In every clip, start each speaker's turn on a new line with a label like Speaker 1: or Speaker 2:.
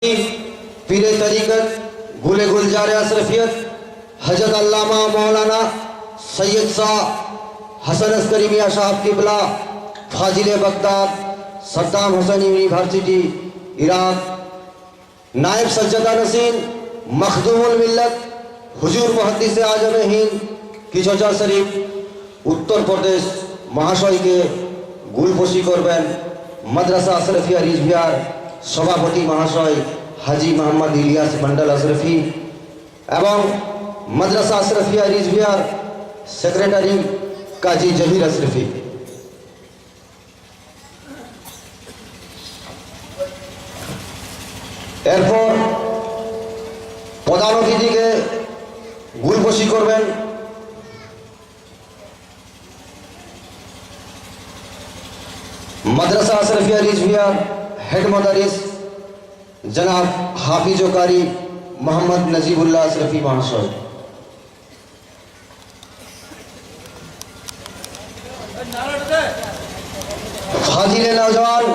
Speaker 1: पीरे तरीक़त गुले गुलजार अशरफियत हजरत अल्लामा मौलाना सैयद शाह हसन अस्करी मियां साहब किबला फाजिल Baghdad Saddam Hussein university Iraq नायब सज्जदा नसीन मखदूमुल मिल्लत हुजूर मुहद्दिस आजम हिंद किशोजा शरीफ उत्तर प्रदेश महाशयके गुलपोषी करबेन मद्रासा अशरफिया रिजभियार सभापति महाशय हाजी मोहम्मद इलियास मंडल अशरफी एवं मद्रासा अशरफिया रिजभियार सेक्रेटरी काजी जहीर अशरफी। एरपर प्रधान अतिथि के गुलपोषी करबेन मद्रासा अशरफिया रिजभियार हेड मदारिस जनाब हाफिज कारी मोहम्मद नजीबुल्लाह अशरफी महाशय। फाजिल नौजवान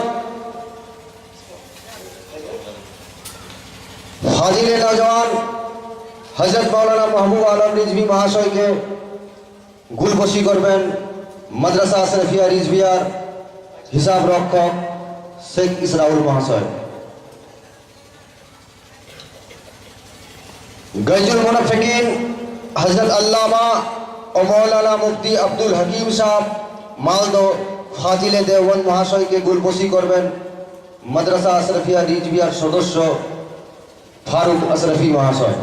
Speaker 1: हजरत मौलाना महबूब आलम रिजवी महाशय के गुलपोषी करबेन मद्रासा अशरफिया रिजभियार हिसाब रक्षक शेख इसराउल महाशय। गैजुल मुनफ़्फ़िकीन हजरत अल्लामा और मौलाना मुफ्ती अब्दुल हकीम साहब मालदो फाजिल देवबंद महाशय के गुलपोषी करबेन मद्रासा अशरफिया रिजभियार सदस्य फारूक अशरफी महाशय।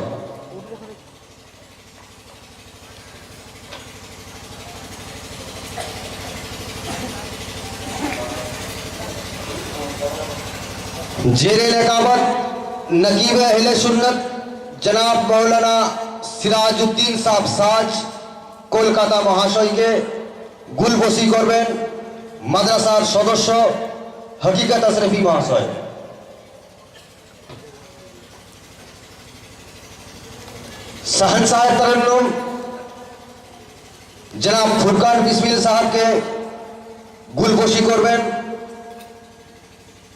Speaker 1: जेरे नकाबत नकीब अहले सुन्नत जनाब मौलाना सिराजुद्दीन साहब साज कोलकाता महाशय के गुलपोषी करबेन मद्रासार सदस्य हकीकत अशरफी महाशय। शहनशाह तरन्नुम जनाब फुरकान बिस्मिल साहब के गुलपोषी करबेन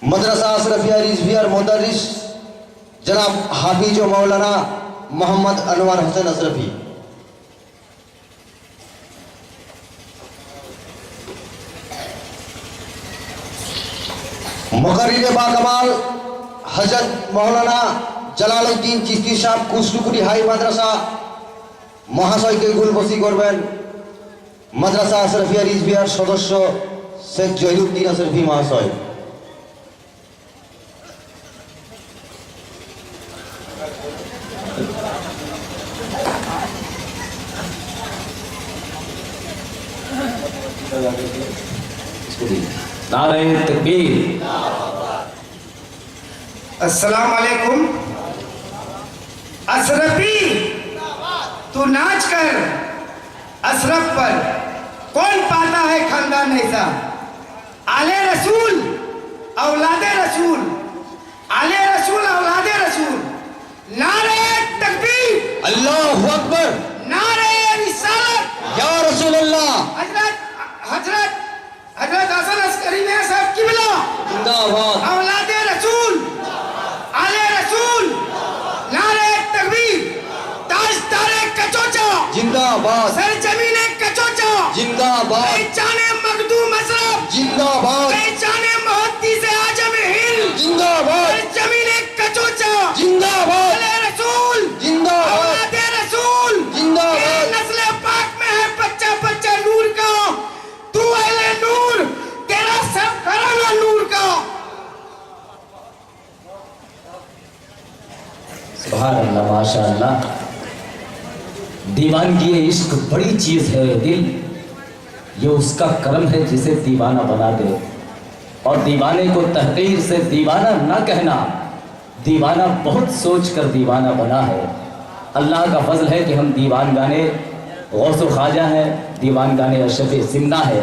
Speaker 1: मद्रासा अशरफिया रिजभियार मुदर्रिस जनाब हाफिज मौलाना मोहम्मद अनवर हुसैन अशरफी। मुकर्रिर बाकमाल हजरत मौलाना जलालुद्दीन चिश्ती साहब कुशलुपुरी हाई मद्रासा महाशय के गुलपोषी करबेन मद्रासा अशरफिया रिजभियार सदस्य शेख जहीरुद्दीन अशरफी महाशय।
Speaker 2: नारे तकबीर।
Speaker 3: अस्सलाम वालेकुम। अशरफी तू नाच कर अशरफ पर, कौन पाता है खानदान ऐसा। आले रसूल औलादे रसूल, आले रसूल औलादे रसूल। नारे तकबीर,
Speaker 1: अल्लाहु अकबर,
Speaker 3: नारे रिसालत
Speaker 1: या रसूल अल्लाह।
Speaker 3: हजरत हसन अस्करी मियां साहब किबला
Speaker 1: जिंदाबाद।
Speaker 3: औलादे रसूल, आले रसूल, नारे तकबीर। ताज तारे कचोचा
Speaker 1: जिंदाबाद,
Speaker 3: सर जमीने कचोचा
Speaker 1: जिंदाबाद,
Speaker 3: पहचाने मखदूम अशरफ
Speaker 1: जिंदाबाद,
Speaker 3: पहचाने मुहद्दिस आजम हिंद
Speaker 1: जिंदाबाद,
Speaker 3: सर जमीने कचोचा
Speaker 1: जिंदाबाद,
Speaker 3: आले रसूल,
Speaker 1: जिंदाबाद,
Speaker 3: औलादे रसूल,
Speaker 1: जिंदाबाद।
Speaker 3: नस्ल पाक में है बच्चा बच्चा नूर का, तू अहले नूर, तेरा सब घराना नूर का।
Speaker 2: सुभान अल्लाह, माशाअल्लाह। दीवानगी इश्क बड़ी चीज़ है दिल, ये उसका करम है जिसे दीवाना बना दे। और दीवाने को तहकीर से दीवाना ना कहना, दीवाना बहुत सोच कर दीवाना बना है। अल्लाह का फजल है कि हम दीवान गाने गौसो ख्वाजा है, दीवान गाने अशरफ सिमना है,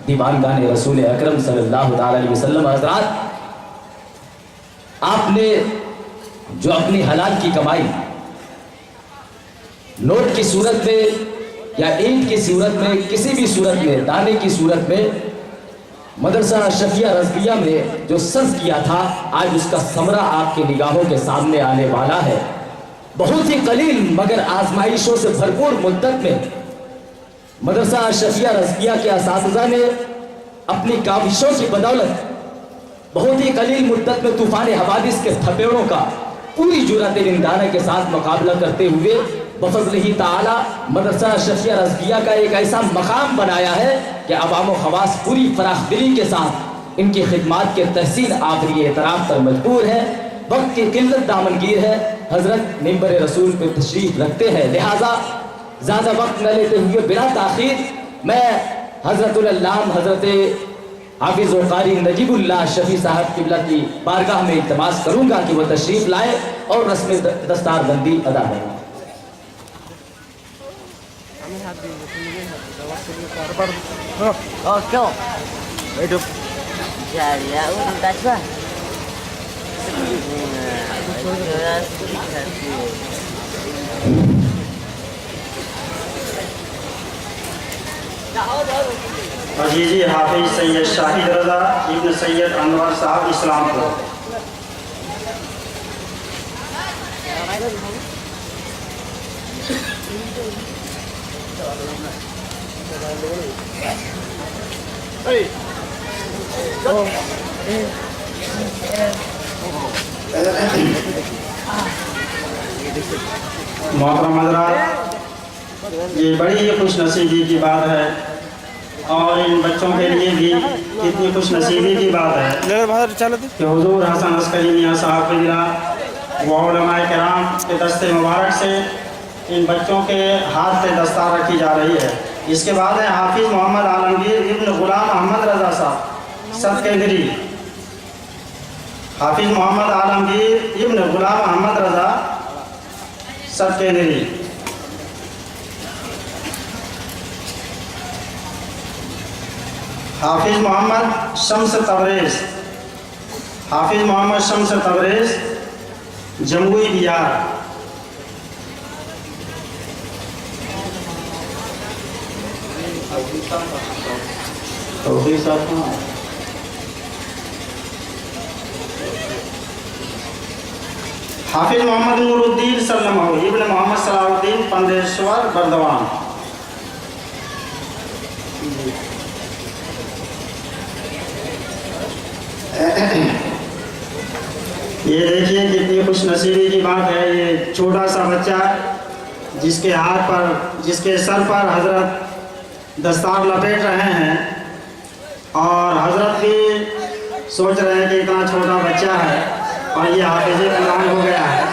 Speaker 2: दीवान गाने रसूल अकरम सल्लल्लाहु अलैहि वसल्लम। हज़रात, आपने जो अपनी हलाल की कमाई नोट की सूरत में या ईंट की सूरत में, किसी भी सूरत में, दाने की सूरत में मदरसा शफिया रज़विया में जो सज किया था, आज उसका समरा आपकी निगाहों के सामने आने वाला है। बहुत ही कलील मगर आजमाइशों से भरपूर मुद्दत में मदरसा शफिया रज़विया के असातिज़ा ने अपनी काविशों की बदौलत बहुत ही कलील मुद्दत में तूफान हवादिस के थपेड़ों का पूरी जुर्रत इंदाना के साथ मुकाबला करते हुए बफज़्लिही ताला मदरसा शफिया रज़विया का एक ऐसा मकाम बनाया है कि अवाम व खवास पूरी फराखदिली के साथ इनकी खिदमात के तहसीन आखिरी एतराफ़ पर मजबूर है। वक्त की किल्लत दामनगीर है, हज़रत मिंबर रसूल पे तशरीफ़ रखते हैं, लिहाजा ज़्यादा वक्त न लेते हुए बिला ताख़ीर मैं हज़रतुल अल्लाम हज़रत हाफिज़ व क़ारी नजीबुल्लाह शफी साहब किबला की बारगाह में इल्तिमास करूँगा कि वह तशरीफ़ लाए और रस्म दस्तारबंदी अदा करें।
Speaker 4: Oh, kau. Hidup. Jadi ya, udah kasih.
Speaker 5: अजीज़ी हाफिज सैयद शाहिद रज़ा इब्न सैयद अनवर साहब इस्लामपुर। मोहतरम हज़रात, ये बड़ी ही खुशनसीबी की बात है और इन बच्चों के लिए भी कितनी खुशनसीबी की बात है कि हुजूर हसन अस्करी मियाँ साहब क़िबला व उलमाए किराम के दस्ते मुबारक से इन बच्चों के हाथ पे दस्तार रखी जा रही है। इसके बाद है हाफिज़ मोहम्मद आलमगीर इब्न गुलाम अहमद रज़ा साहब सदकेंद्री। हाफिज़ मोहम्मद आलमगीर इब्न गुलाम अहमद रज़ा सदकेंद्री। हाफिज़ मोहम्मद शम्स तबरेज़, हाफिज़ मोहम्मद शम्स तबरेज़ जमुई बिहार। हाफिज़ मोहम्मद नूरुद्दीन सल्लम इब्न मोहम्मद सलाहुद्दीन पंदेश्वर बर्दवान। ये देखिए कितनी खुशनसीबी की बात है। ये छोटा सा बच्चा जिसके हाथ पर, जिसके सर पर हजरत दस्तार लपेट रहे हैं और हजरत भी सोच रहे हैं कि इतना छोटा बच्चा है और ये हाफिज़ कुरान हो गया है।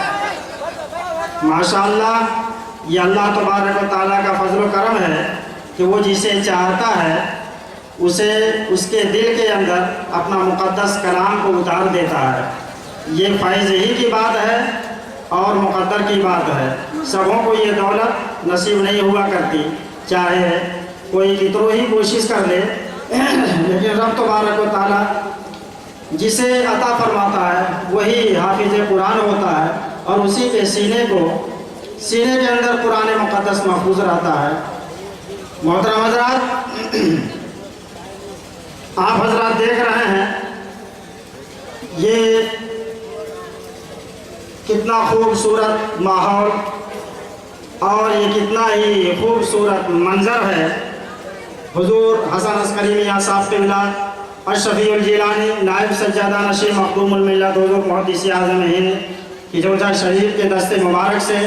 Speaker 5: माशाअल्लाह, ये अल्लाह तबारक व तआला का फजल व करम है कि वो जिसे चाहता है उसे उसके दिल के अंदर अपना मुक़द्दस कलाम को उतार देता है। ये फैज़ ही की बात है और मुक़द्दर की बात है। सबों को ये दौलत नसीब नहीं हुआ करती, चाहे कोई कितनी ही कोशिश कर ले, लेकिन रब तबारक व तआला जिसे अता फरमाता है वही हाफिज़ कुरान होता है और उसी के सीने के अंदर कुरान मुक़द्दस महफूज रहता है। मोहतरम हज़रात, आप हज़रात देख रहे हैं ये कितना खूबसूरत माहौल और ये कितना ही खूबसूरत मंजर है। हुजूर हसन अस्करी मियाँ साहब क़िबला अशरफ़ी जिलानी नायब सज्जादा नशीर मखदूमुल मिल्लत हुजूर मुहद्दिस आज़म हिंद की जोजा शरीफ के दस्ते मुबारक से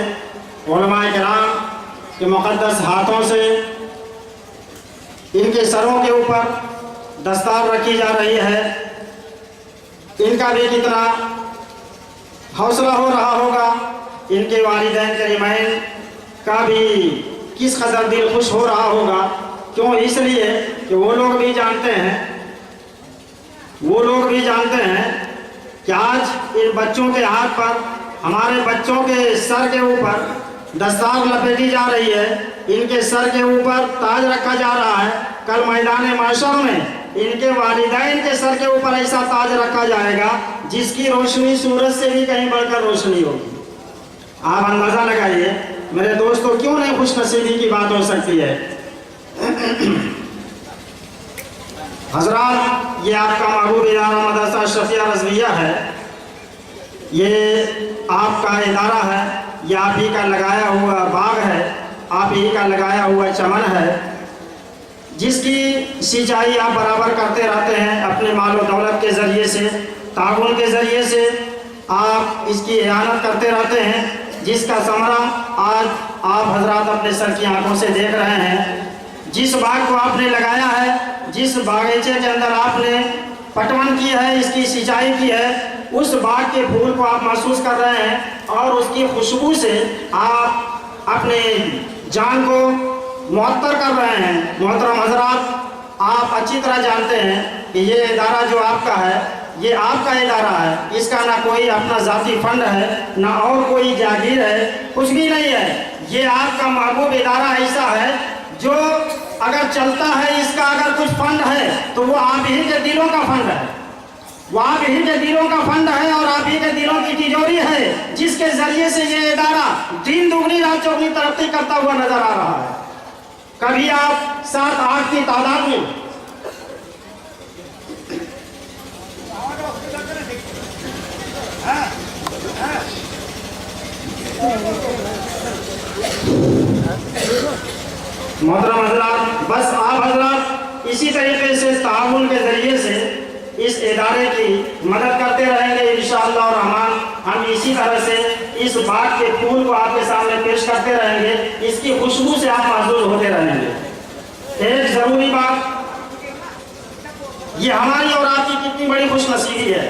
Speaker 5: उलमाए किराम के मुक़द्दस हाथों से इनके सरों के ऊपर दस्तार रखी जा रही है। इनका भी कितना हौसला हो रहा होगा, इनके वालिदैन करीमैन का भी किस कदर दिल खुश हो रहा होगा। क्यों? इसलिए कि वो लोग भी जानते हैं कि आज इन बच्चों के हाथ पर, हमारे बच्चों के सर के ऊपर दस्तार लपेटी जा रही है, इनके सर के ऊपर ताज रखा जा रहा है। कल मैदान माशर में इनके वालिदैन के सर के ऊपर ऐसा ताज रखा जाएगा जिसकी रोशनी सूरज से भी कहीं बढ़कर रोशनी होगी। आप अंदाज़ा लगाइए मेरे दोस्तों, क्यों नहीं खुशनसीबी की बात हो सकती है। हजरात, ये आपका महबूब इदारा मदरसा शफिया रज़विया है। ये आपका इदारा है, ये आप ही का लगाया हुआ बाग है, आप ही का लगाया हुआ चमन है, जिसकी सिंचाई आप बराबर करते रहते हैं अपने मालो दौलत के ज़रिए से, ताउन के ज़रिए से आप इसकी इआनत करते रहते हैं, जिसका समरा आज आप हजरात अपने सर की आंखों से देख रहे हैं। जिस बाग को आपने लगाया है, जिस बागीचे के अंदर आपने पटवन की है, इसकी सिंचाई की है, उस बाग के फूल को आप महसूस कर रहे हैं और उसकी खुशबू से आप अपने जान को मुअत्तर कर रहे हैं। मोहतरम हजरात, आप अच्छी तरह जानते हैं कि ये इदारा जो आपका है, ये आपका इदारा है, इसका ना कोई अपना ज़ाती फंड है, ना और कोई जागीर है, कुछ भी नहीं है। ये आपका महबूब इदारा ऐसा है जो अगर चलता है, इसका अगर कुछ फंड है तो वो आप ही के दिलों का फंड है, वो आप ही के दिलों का फंड है और आप ही के दिलों की तिजोरी है, जिसके जरिए से ये इदारा दिन दुगनी रात चौगनी तरक्की करता हुआ नजर आ रहा है। कभी आप 7-8 की तादाद में मोहतरम हजरात, बस आप हजरात इसी तरीके से ताउन के जरिए से इस इदारे की मदद करते रहेंगे इंशाअल्लाह रहमान। हम इसी तरह से इस बाग के फूल को आपके सामने पेश करते रहेंगे, इसकी खुशबू से आप महसूस होते रहेंगे। एक जरूरी बात, ये हमारी और आपकी कितनी बड़ी खुशनसीबी है।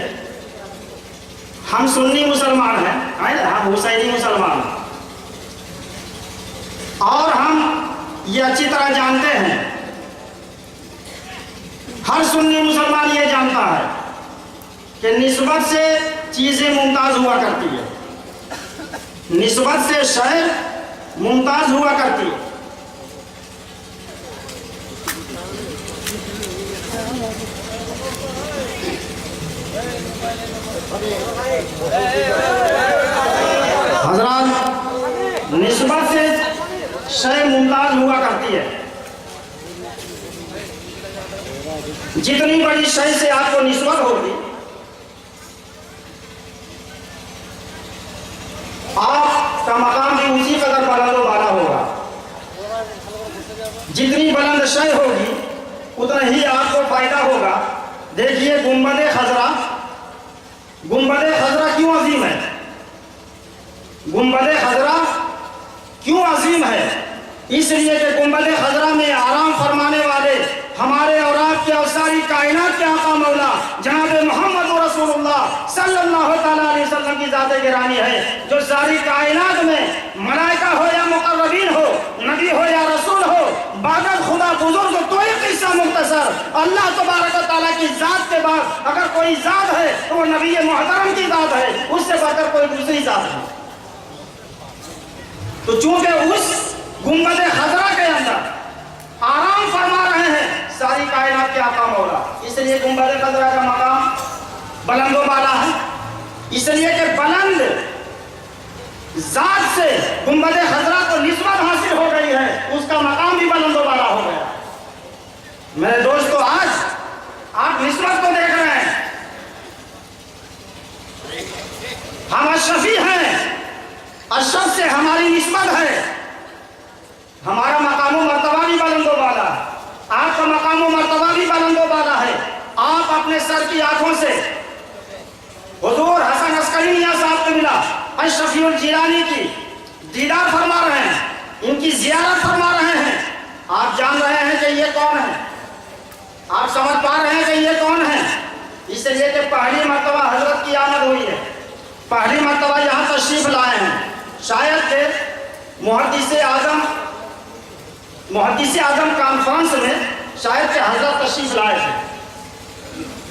Speaker 5: हम सुन्नी मुसलमान हैं, हम हुसैनी मुसलमान हैं, और हम ये अच्छी तरह जानते हैं, हर सुन्नी मुसलमान ये जानता है कि निस्बत से चीजें मुमताज हुआ करती है, निस्बत से शय मुमताज हुआ करती है। हजरात, निस्बत से शय मुमताज हुआ करती है। जितनी बड़ी शय से आपको निस्बत होगी, आपका मकाम भी उसी कदर बुलंद वाला होगा। जितनी बुलंद शय होगी उतना ही आपको फायदा होगा। देखिए, गुंबद खजरा क्यों अजीम है? गुंबद खजरा क्यों अजीम है? इसलिए कि गुंबद खजरा में आराम फरमाने वाले हमारे और आपके और सारी कायनात के आका मौला जनाब मोहम्मद रसूलुल्लाह सल्लल्लाहु अलैहि वसल्लम की ज़ात गिरानी है, जो सारी कायनात में मलाइका हो या मुकर्रबीन हो, नबी हो या रसूल हो, बागत खुदा बुजुर्ग, कोई किस्सा मुख्तसर, अल्लाह तबारक व तआला की ज़ात के बाद अगर कोई ज़ात है तो वो नबी मोहतरम की ज़ात है, उससे बढ़कर कोई दूसरी ज़ात है। तो चूंकि उस गुंबद खजरा के अंदर आराम फरमा रहे हैं सारी कायनात के आका मौला, इसलिए गुंबद खजरा का मकाम बुलंदो बाला है। इसलिए कि बुलंद जात से गुंबद खजरा को निस्बत हासिल हो गई है, उसका मकाम भी बुलंदो बाला हो गया। मेरे दोस्तों, आज आप निस्बत को देख रहे हैं, हम अशरफी हैं, अशरफ से हमारी निस्बत है, हमारा मकामो मर्तबा भी बुलंदो बाला है, आपका मकामो मर्तबा भी बुलंदो बाला है। आप अपने सर की आंखों से हुजूर हसन अस्करी मियां साहब को मिला, अशरफीउल जिलानी की दीदार फरमा रहे हैं, इनकी जियारत फरमा रहे हैं। आप जान रहे हैं कि ये कौन है, आप समझ पा रहे हैं कि ये कौन है, इसलिए कि पहली मर्तबा हजरत की आमद हुई है, पहली मर्तबा यहाँ तशरीफ लाए हैं। शायद के मुहद्दिस आजम कॉन्फ्रेंस में शायद के हजरत तशरीफ लाए थे,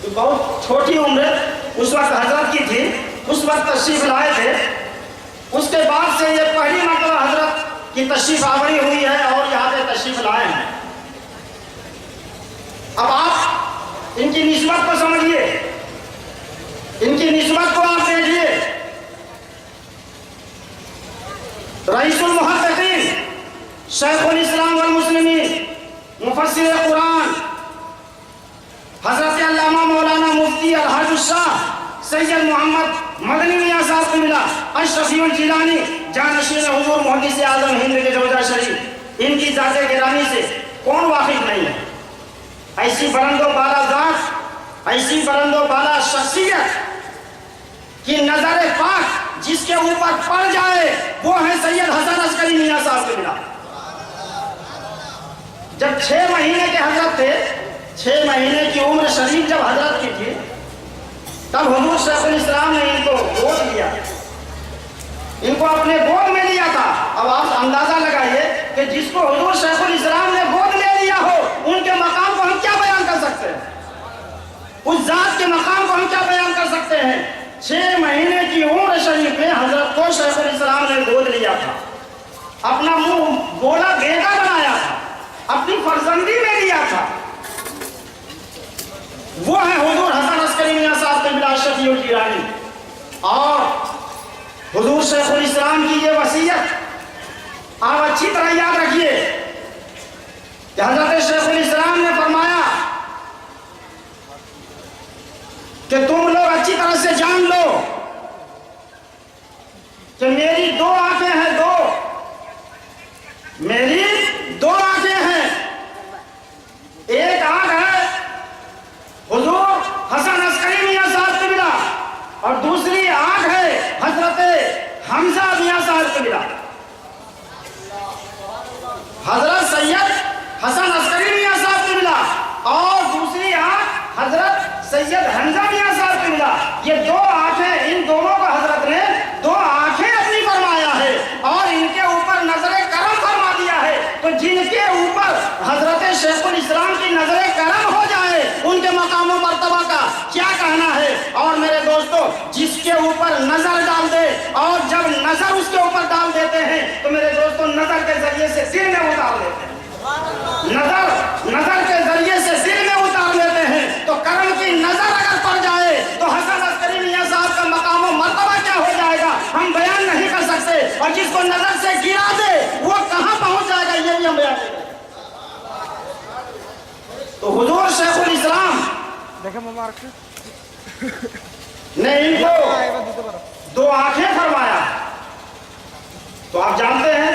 Speaker 5: तो बहुत छोटी उम्र उस वक्त हजरत की थी, उस वक्त तशरीफ लाए थे। उसके बाद से ये पहली मर्तबा हजरत की तशरीफ आवरी हुई है और यहाँ पे तशरीफ लाए हैं। अब आप इनकी निस्बत को समझिए, इनकी निस्बत को आप देखिए। रईसुल मुहद्दिसीन, शेखुल इस्लाम वल मुस्लिमीन, मुफस्सिर कुरान, शाह सैयद मोहम्मद मदनी मियां साहब को मिला, अशरफी जिलानी जानशीन हुजूर मुहद्दिस आज़म हिंद के जौजा शरीफ, इनकी जाते गिरानी से कौन वाकिफ नहीं है। ऐसी बुलंदो बाला जात, ऐसी बुलंदो बाला शख्सियत कि नजर पाक जिसके ऊपर पड़ जाए वो है सैयद हसन अस्करी मियां साहब के मिला। जब 6 महीने के हजरत थे, 6 महीने की उम्र शरीफ जब हजरत की थी, तब हुजूर शैखुल इस्लाम ने इनको गोद लिया, इनको अपने गोद में लिया था। अब आप अंदाजा लगाइए कि जिसको हुजूर शैखुल इस्लाम ने गोद ले लिया हो, उनके मकाम को हम क्या बयान कर सकते हैं, उस जात के मकाम को हम क्या बयान कर सकते हैं। 6 महीने की उम्र शरीफ में हजरत को शैखुल इस्लाम ने गोद लिया था, अपना मुंह बोला बेटा बनाया था, अपनी फर्जंदी में लिया था। वो है हुजूर हसन अस्करी मियां साहब के बिला शफी जिलानी। और हुजूर शैखुल इस्लाम की ये वसीयत आप अच्छी तरह याद रखिए कि हजरत शैखुल इस्लाम ने फरमाया कि तुम लोग अच्छी तरह से जान लो कि मेरी 2 आंखें हैं, 2 मेरी 2 आंखें हैं। एक आंख है हुजूर हसन अस्करी मियां साहब के मिला और दूसरी आंख है हजरत हमजा मियां साहब के मिला। हजरत सैयद हसन अस्करी मियां साहब के मिला और दूसरी आंख हजरत सैयद हमजा मियां साहब के मिला। ये 2 आंखें, इन दोनों को हजरत ने 2 आंखें अपनी फरमाया है और इनके ऊपर नजरे करम फरमा दिया है। तो जिनके ऊपर हजरत शैखुल इस्लाम की नजरे करम हो जाए, उनके मकाम और मर्तबा का क्या कहना है। और मेरे दोस्तों, जिसके ऊपर नजर डाल दे और जब नजर उसके ऊपर डाल देते हैं तो मेरे दोस्तों नजर के जरिए से दिल में उतार लेते हैं, नजर के जरिए से दिल में उतार लेते हैं। तो करम की नजर अगर पड़ जाए तो हसन अस्करी मियां साहब का मकाम और मर्तबा क्या हो जाएगा हम बयान नहीं कर सकते। और जिसको नजर से गिरा दे वो कहां पहुंच जाएगा ये भी हम बयान नहीं कर सकते। तो हुजूर शैखुल इस्लाम ने इनको 2 आंखें फरमाया। तो आप जानते हैं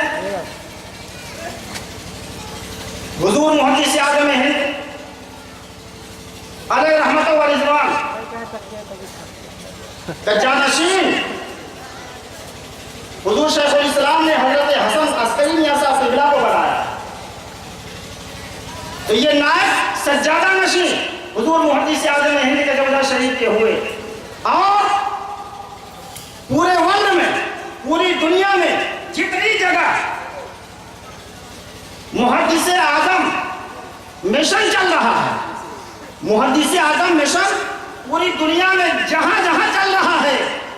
Speaker 5: हुजूर मुहद्दिस आज़म हिंद अलैहि रहमत व रिज़वान का जानशीन हुजूर शैखुल इस्लाम ने हजरत हसन अस्करी मियां साहब के बिला को बनाया। तो ये नायब सज्जादा नशीन हुजूर मुहद्दिस आज़म हिंद के जौजा शरीफ के हुए और पूरे वर्ल्ड में, पूरी दुनिया में जितनी जगह मुहद्दिस आज़म मिशन चल रहा है, मुहद्दिस आज़म मिशन पूरी दुनिया में जहां जहां चल रहा है,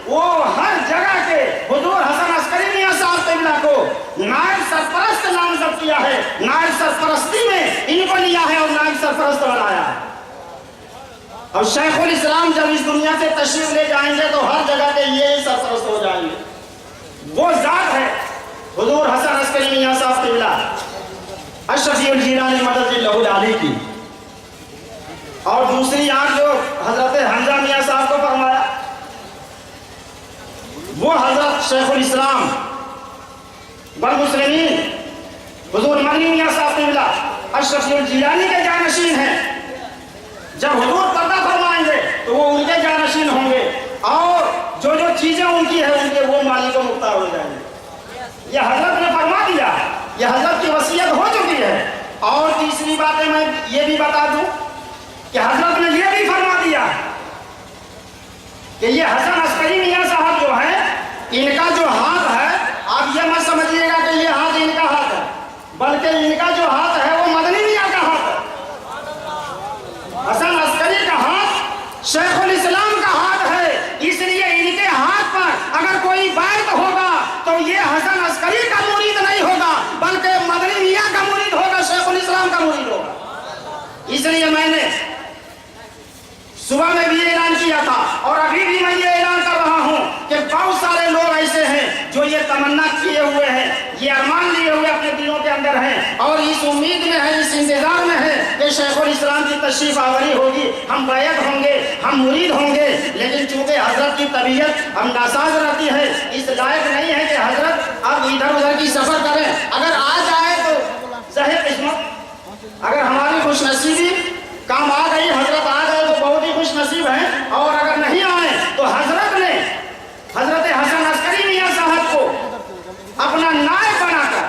Speaker 5: वो हर जगह के हुजूर हसन अस्करी मियां साहब क़िबला को नायब सरपरस्त नामजद किया है, नायब सरपरस्ती में इनको लिया है और नायब सरपरस्त बनाया है। और शैखुल इस्लाम जब इस दुनिया से तशरीफ ले जाएंगे तो हर जगह के ये सरपरस्त हो जाएंगे। वो जात है हुजूर हसन अस्करी मियां साहब क़िबला अशरफी जिलानी मदद अली की। और दूसरी आंख जो हजरत हमजा मियां साहब को फरमाया वो हजरत शैखुल इस्लाम बल मुस्लिमीन हुजूर मदनी मियां साहब क़िबला अशरफी जिलानी के जानशीन हैं। जब हुजूर पर्दा फरमाएंगे तो वो उनके जानशीन होंगे और जो जो चीजें उनकी है उनके वो मालिक मुख्तार हो जाएंगे। यह हजरत ने फरमा दिया, यह हजरत की वसीयत हो चुकी है। और तीसरी बात है, मैं ये भी बता दूं कि हजरत ने यह भी फरमा दिया कि ये हसन अस्करी मियां साहब जो है, इनका जो हाथ है, आप ये मत समझिएगा कि ये हाथ इनका हाथ है, बल्कि इनका जो हाथ है वो मदनी मियां का हाथ है। हसन अस्करी का हाथ शैखुल इस्लाम का हाथ है, इसलिए इनके हाथ पर अगर कोई बैत होगा तो ये हसन अस्करी का मुरीद नहीं होगा, बल्कि मदनी मियां का मुरीद होगा, शैखुल इस्लाम का मुरीद होगा। इसलिए मैंने सुबह में भी ऐलान किया था और अभी भी मैं ये ऐलान कर रहा हूं कि बहुत सारे लोग ऐसे हैं जो ये तमन्ना किए हुए हैं, ये अरमान लिए हुए अपने दिलों के अंदर हैं और इस उम्मीद में है, इस इंतजार में है कि शेखुल इस्लाम की तशरीफ आवरी होगी, हम बैत होंगे, हम मुरीद होंगे। लेकिन चूंकि हजरत की तबीयत हम नासाज रहती है, इस लायक नहीं है कि हजरत अब इधर उधर की सफर करें। अगर आ जाए तो ज़ाहिर किस्मत, अगर हमारी खुशनसीबी काम आ गई, हजरत आ गए तो बहुत ही खुश नसीब है, और अगर नहीं आए तो हजरत ने हजरत हसन अस्करी मियां साहब को अपना नायब बनाकर,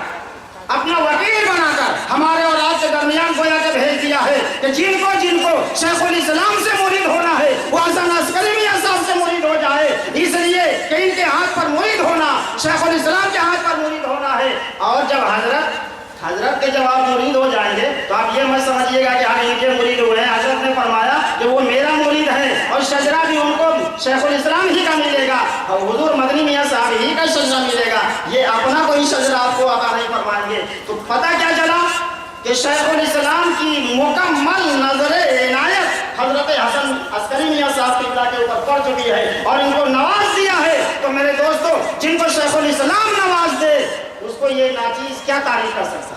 Speaker 5: अपना वकील बनाकर हमारे और आपके दरमियान गोया के भेज दिया है कि जिनको जिनको शेखुल इस्लाम से मुरीद होना है वो हसन अस्करी मियां साहब से मुरीद हो जाए, इसलिए कि इनके हाथ पर मुरीद होना, शेखुल इस्लाम के हाथ पर मुरीद होना है। और जब हजरत के जब आप मुरीद हो जाएंगे तो आप ये मत समझिएगा कि हाँ इनके मुरीद हुए हैं। हजरत ने फरमाया कि वो मेरा मुरीद है और शजरा भी उनको शेखुल इस्लाम ही का मिलेगा और हुजूर मदनी मियां साहब ही का शजरा मिलेगा। ये अपना कोई शजरा आपको अता नहीं फरमाएंगे। तो पता क्या चला कि शेखुल इस्लाम की मुकम्मल नजरे इनायत हजरत हसन अस्करी मियां साहब किबला के ऊपर पड़ चुकी है और इनको नवाज दिया है। तो मेरे दोस्तों, जिनको शेखुल इस्लाम नवाज दे उसको ये नाचीज क्या तारीफ कर सकता,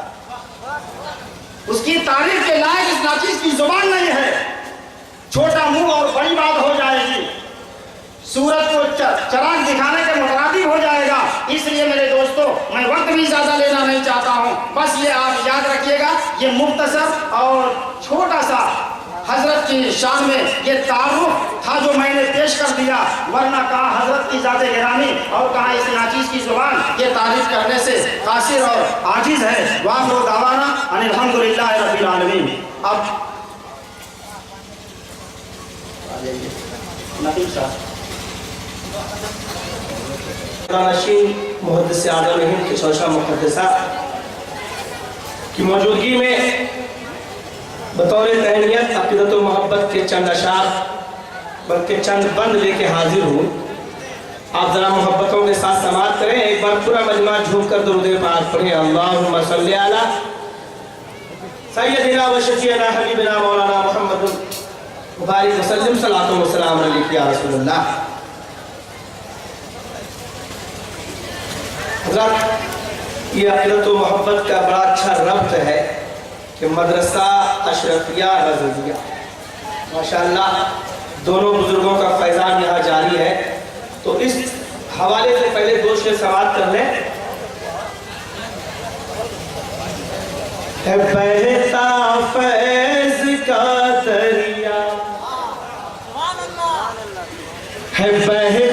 Speaker 5: उसकी तारीफ के लायक इस नाचीज की जुबान नहीं है। छोटा मुंह और बड़ी बात हो जाएगी, सूरज को चराग दिखाने के मुतरादिफ हो जाएगा। इसलिए मेरे दोस्तों, मैं वक्त भी ज्यादा लेना नहीं चाहता हूं, बस ये आप याद रखिएगा, ये मुख्तसर और छोटा सा हजरत की शान में ये तारुफ था जो मैंने पेश कर दिया, वरना कहा हजरत की जाते गिरामी और कहा इस नाचीज की जुबान ये तारीफ करने से कासिर और आजिज है। वाखिर दावाना अनिल हम्दुलिल्लाह रब्बिल आलमीन। अब नदीम साहब
Speaker 6: मुहद्दिस आज़म हिंद के शोशा मुक़द्दसा की मौजूदगी में बतौर तहनीत अक़ीदत व मोहब्बत के चंद अशार बल्कि चंद बंद लेके हाजिर हूँ। आप ज़रा मोहब्बतों के साथ समाअत करें। एक बार पूरा मजमा झूम कर दुरूद पाक पढ़ें। अल्लाहुम्मा सल्ली अला सय्यदिना व शफीअना हबीबना मौलाना मुहम्मद मुबारक वसल्लम सलातो व सलाम अलैका या रसूलल्लाह। हज़रत, ये अक़ीदत व मोहब्बत का बड़ा अच्छा रब्त है कि मदरसा अशरफिया रज़िया, माशाअल्लाह दोनों बुजुर्गों का फैज़ान यहाँ जारी है। तो इस हवाले से पहले दो शेर समाअत कर लें। है बहता फैज़ का दरिया, है बहता